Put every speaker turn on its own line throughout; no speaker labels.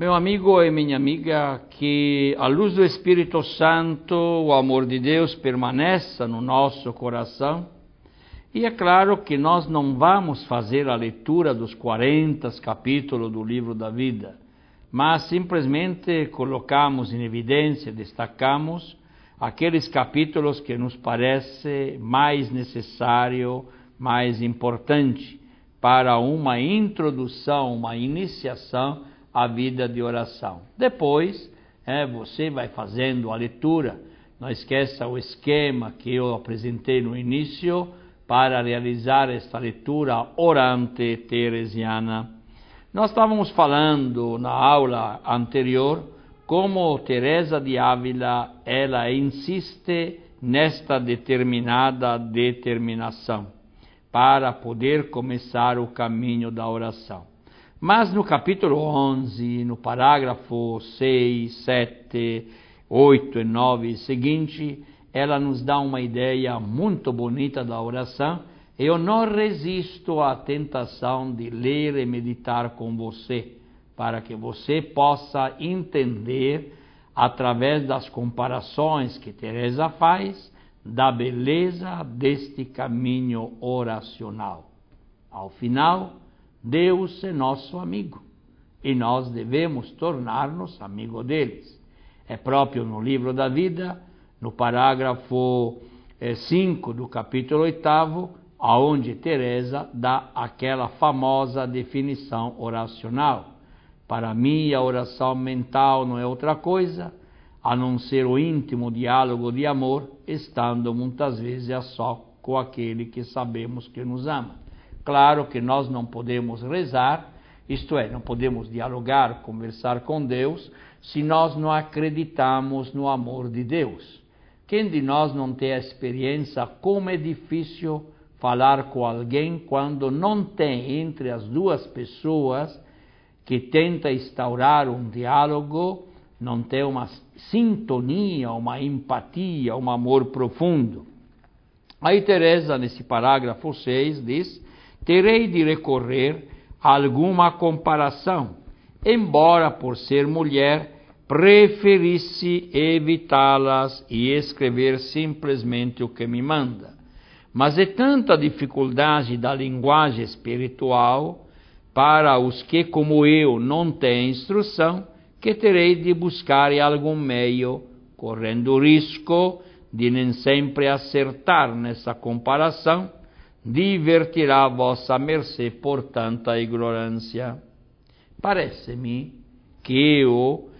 Meu amigo e minha amiga, que a luz do Espírito Santo, o amor de Deus permaneça no nosso coração. E é claro que nós não vamos fazer a leitura dos 40 capítulos do livro da vida, mas simplesmente colocamos em evidência, destacamos aqueles capítulos que nos parece mais necessário, mais importante para uma introdução, uma iniciação à vida de oração. Depois, você vai fazendo a leitura, não esqueça o esquema que eu apresentei no início para realizar esta leitura orante teresiana. Nós estávamos falando na aula anterior como Teresa de Ávila, ela insiste nesta determinada determinação para poder começar o caminho da oração. Mas no capítulo 11, no parágrafo 6, 7, 8 e 9 e seguinte, ela nos dá uma ideia muito bonita da oração. Eu não resisto à tentação de ler e meditar com você, para que você possa entender, através das comparações que Teresa faz, da beleza deste caminho oracional. Ao final, Deus é nosso amigo e nós devemos tornar-nos amigos deles. É próprio no livro da vida, no parágrafo 5 do capítulo 8, aonde Teresa dá aquela famosa definição oracional. Para mim, a oração mental não é outra coisa a não ser o íntimo diálogo de amor, estando muitas vezes a só com aquele que sabemos que nos ama. Claro que nós não podemos rezar, isto é, não podemos dialogar, conversar com Deus, se nós não acreditamos no amor de Deus. Quem de nós não tem a experiência como é difícil falar com alguém quando não tem entre as duas pessoas que tenta instaurar um diálogo, não tem uma sintonia, uma empatia, um amor profundo. Aí Teresa, nesse parágrafo 6, diz: terei de recorrer a alguma comparação, embora por ser mulher preferisse evitá-las e escrever simplesmente o que me manda. Mas é tanta a dificuldade da linguagem espiritual para os que, como eu, não têm instrução, que terei de buscar algum meio, correndo o risco de nem sempre acertar nessa comparação, divertirá vossa mercê por tanta ignorância. Parece-me que eu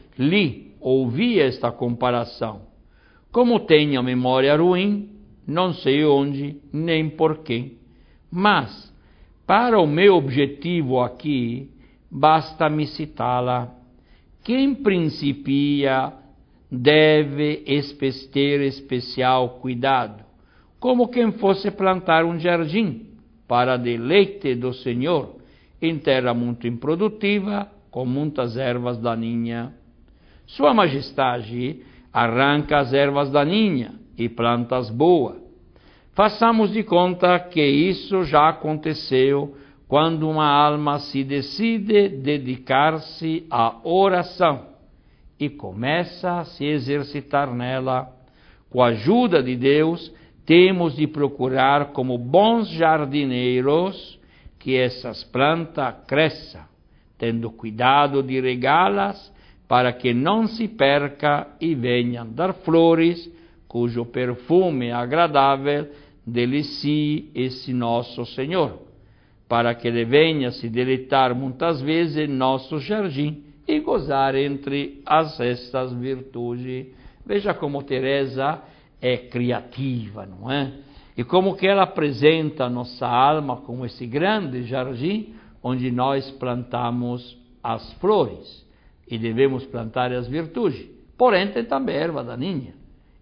ouvi esta comparação. Como tenho a memória ruim, não sei onde nem porquê, mas para o meu objetivo aqui, basta-me citá-la. Quem principia deve ter especial cuidado, como quem fosse plantar um jardim, para deleite do Senhor, em terra muito improdutiva, com muitas ervas daninhas. Sua Majestade arranca as ervas daninhas e planta as boas. Façamos de conta que isso já aconteceu quando uma alma se decide dedicar-se à oração e começa a se exercitar nela. Com a ajuda de Deus, temos de procurar, como bons jardineiros, que essas plantas cresçam, tendo cuidado de regá-las para que não se perca e venham dar flores, cujo perfume agradável delicie esse nosso Senhor, para que ele venha se deleitar muitas vezes em nosso jardim e gozar entre estas virtudes. Veja como Teresa é criativa, não é? E como que ela apresenta a nossa alma como esse grande jardim onde nós plantamos as flores e devemos plantar as virtudes. Porém, tem também erva daninha.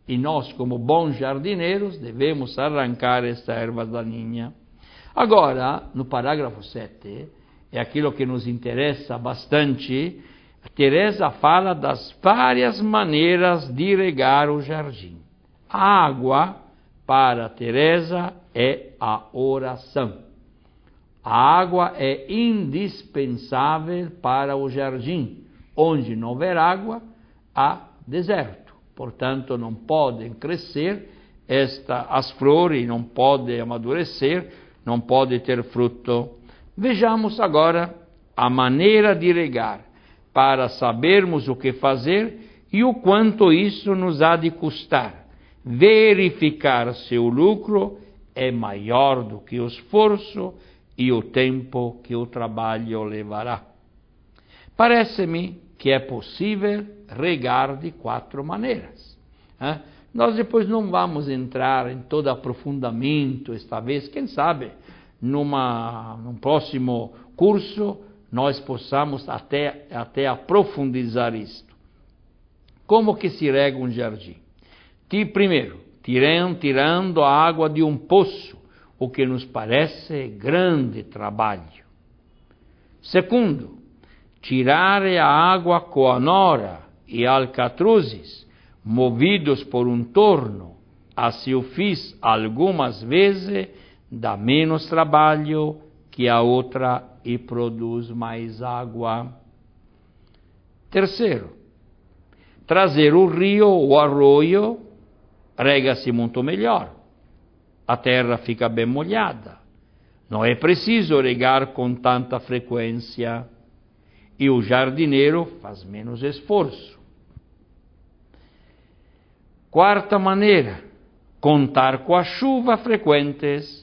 E nós, como bons jardineiros, devemos arrancar esta erva daninha. Agora, no parágrafo 7, é aquilo que nos interessa bastante. Teresa fala das várias maneiras de regar o jardim. A água, para Teresa, é a oração. A água é indispensável para o jardim, Onde não houver água, há deserto. Portanto, não podem crescer as flores, não podem amadurecer, não podem ter fruto. Vejamos agora a maneira de regar, para sabermos o que fazer e o quanto isso nos há de custar. Verificar se o lucro é maior do que o esforço e o tempo que o trabalho levará. Parece-me que é possível regar de 4 maneiras. Nós depois não vamos entrar em todo aprofundamento esta vez, quem sabe num próximo curso nós possamos até aprofundizar isto. Como que se rega um jardim? Primeiro, tirando a água de um poço, o que nos parece grande trabalho. Segundo, tirar a água com a nora e alcatruzes, movidos por um torno. Assim o fiz algumas vezes, dá menos trabalho que a outra e produz mais água. Terceiro, trazer o rio ou o arroio, rega-se muito melhor. A terra fica bem molhada. Não é preciso regar com tanta frequência. E o jardineiro faz menos esforço. Quarta maneira, contar com as chuvas frequentes.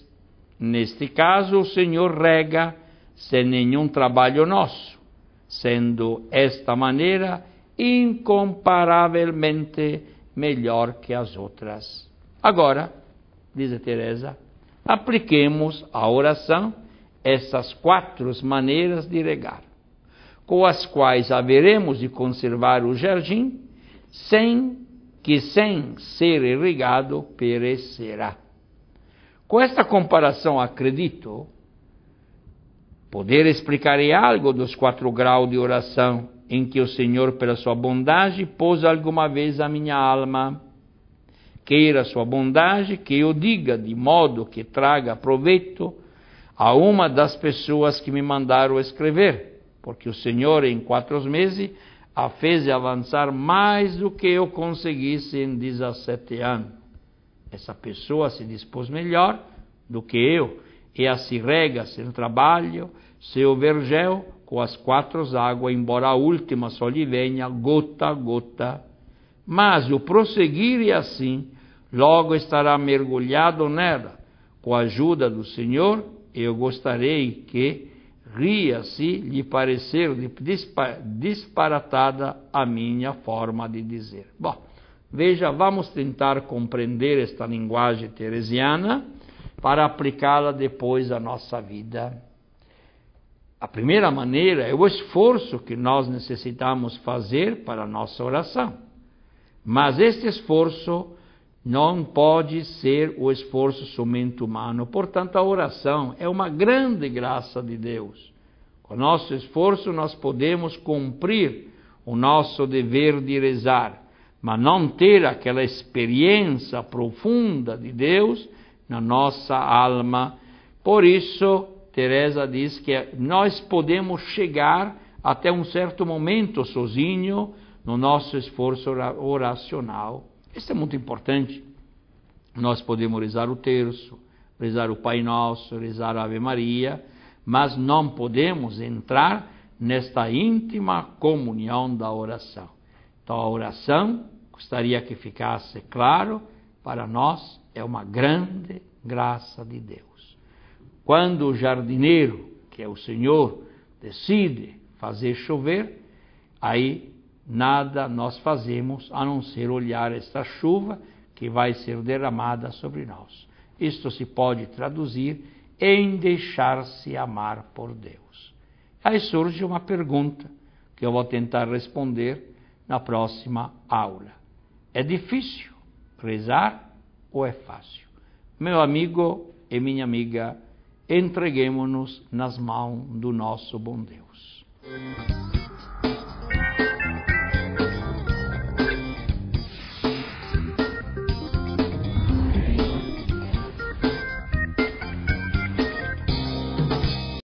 Neste caso, o Senhor rega sem nenhum trabalho nosso, sendo esta maneira incomparavelmente melhor que as outras. Agora, diz a Teresa, apliquemos à oração essas 4 maneiras de regar, com as quais haveremos de conservar o jardim, sem ser irrigado, perecerá. Com esta comparação, acredito poder explicar algo dos 4 graus de oração em que o Senhor, pela sua bondade, pôs alguma vez a minha alma. Queira sua bondade que eu diga de modo que traga proveito a uma das pessoas que me mandaram escrever, porque o Senhor em 4 meses a fez avançar mais do que eu conseguisse em 17 anos. Essa pessoa se dispôs melhor do que eu, e assim rega sem trabalho seu vergel com as 4 águas, embora a última só lhe venha gota a gota. Mas o prosseguir é assim, logo estará mergulhado nela. Com a ajuda do Senhor, eu gostaria que ria-se lhe parecer disparatada a minha forma de dizer. Bom, veja, vamos tentar compreender esta linguagem teresiana para aplicá-la depois à nossa vida. A primeira maneira é o esforço que nós necessitamos fazer para a nossa oração. Mas este esforço não pode ser o esforço somente humano. Portanto, a oração é uma grande graça de Deus. Com o nosso esforço, nós podemos cumprir o nosso dever de rezar, mas não ter aquela experiência profunda de Deus na nossa alma. Por isso, Teresa diz que nós podemos chegar até um certo momento sozinho no nosso esforço oracional. Isso é muito importante. Nós podemos rezar o terço, rezar o Pai Nosso, rezar a Ave Maria, mas não podemos entrar nesta íntima comunhão da oração. Então a oração, gostaria que ficasse claro, para nós é uma grande graça de Deus. Quando o jardineiro, que é o Senhor, decide fazer chover, aí nada nós fazemos a não ser olhar esta chuva que vai ser derramada sobre nós. Isto se pode traduzir em deixar-se amar por Deus. Aí surge uma pergunta que eu vou tentar responder na próxima aula. É difícil rezar ou é fácil? Meu amigo e minha amiga, entreguemo-nos nas mãos do nosso bom Deus.